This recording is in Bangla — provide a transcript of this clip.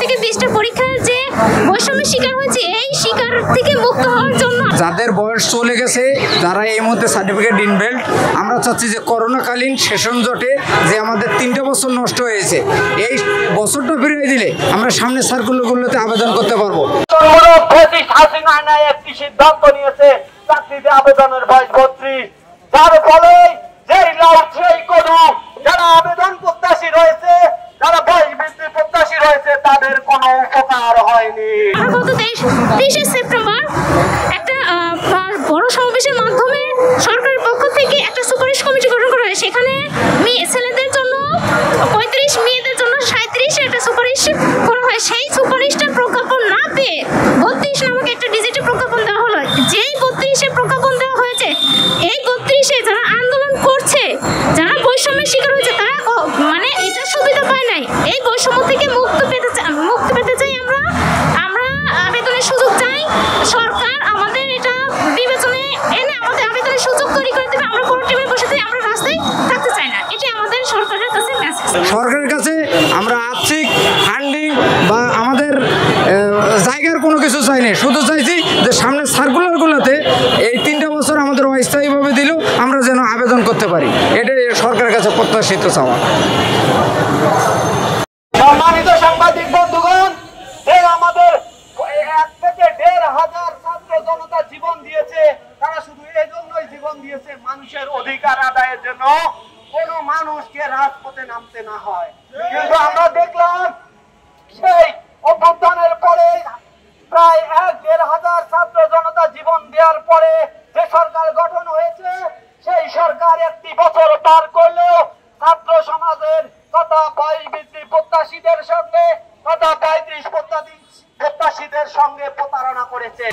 থেকে 20টা পরীক্ষার যে বৈষম্যের শিকার হয়েছে, এই শিকার থেকে মুক্ত হওয়ার জন্য যাদের বয়স চলে গেছে, যারা এই মুহূর্তে সার্টিফিকেট ইনভ্যালিড, আমরা চাচ্ছি যে করোনাকালীন সেশন জটে যে আমাদের 3টে বছর নষ্ট হয়েছে, এই বছরটা ফিরিয়ে দিলে আমরা সামনে সার্কুলারগুলোতে আবেদন করতে পারবো। একটি সিদ্ধান্ত নিয়েছে চাকরিতে আবেদনের বয়স 32, যার ফলে যেই লাউ সেই কদু যারা আবেদন প্রত্যাশী রয়েছে, যারা বয়স বৃদ্ধি প্রত্যাশী রয়েছে, তাদের কোনো উপকার হয়নি। গত 23শে সেপ্টেম্বর একটা বড় সমাবেশের মাধ্যমে সরকারের পক্ষ থেকে একটা সুপারিশ কমিটি গঠন করা হয়। সেখানে ছেলেদের জন্য 35, মেয়েদের জন্য 37 একটা সুপারিশ করা হয়। সেই সুপারিশটার প্রজ্ঞাপন না পেয়ে 32 নামক একটা ডিজিটাল প্রজ্ঞাপন দেওয়া হলো। যেই 32-এ প্রজ্ঞাপন দেওয়া হয়েছে, এই 32-এ যারা আন্দোলন করছে, যারা বৈষম্যের শিকার হয়েছে, তারা মানে এটা সুবিধা পায় নাই। এই বৈষম্য থেকে মুক্তি পেতে চাই আমরা আবেদনের সুযোগ চাই। সরকার আমাদের এটা বিবেচনায় এনে আমাদের আবেদনের সুযোগ তৈরি করে দেবে। আমরা কোনো টেবিলে বসে থেকে আমরা রাস্তায় থাকতে চাই না। এটা আমাদের সরকারের কাছে মেসেজ। সরকারের কাছে আমরা আর্থিক ফান্ডিং বা আমাদের জায়গার কোনো কিছু চাই না, শুধু চাইছি যে সামনে সার্কুলারগুলোতে এই 3টে বছর আমাদের অস্থায়ীভাবে দিলেও আমরা যেন আবেদন করতে পারি, এটাই সরকারের কাছে প্রত্যাশিত চাওয়া। সম্মানিত সাংবাদিক বন্ধুগণ, আমাদের 1 থেকে 1,500 ছাত্র জনতা জীবন দিয়েছে। তারা শুধু এই জন্যই জীবন দিয়েছে মানুষের অধিকার আদায়ের জন্য, কোন মানুষকে রাজপথে নামতে না হয়। কিন্তু আমরা দেখলাম সেই অভ্যুত্থানের পরে প্রায় 1,500 ছাত্র জনতা জীবন দেওয়ার পরে যে সরকার গঠন হয়েছে, সেই সরকার 1 বছর পার করলেও ছাত্র সমাজের তথা বয়স বৃদ্ধি প্রত্যাশীদের সঙ্গে তথা 35 প্রত্যাশীদের সঙ্গে প্রতারণা করেছে।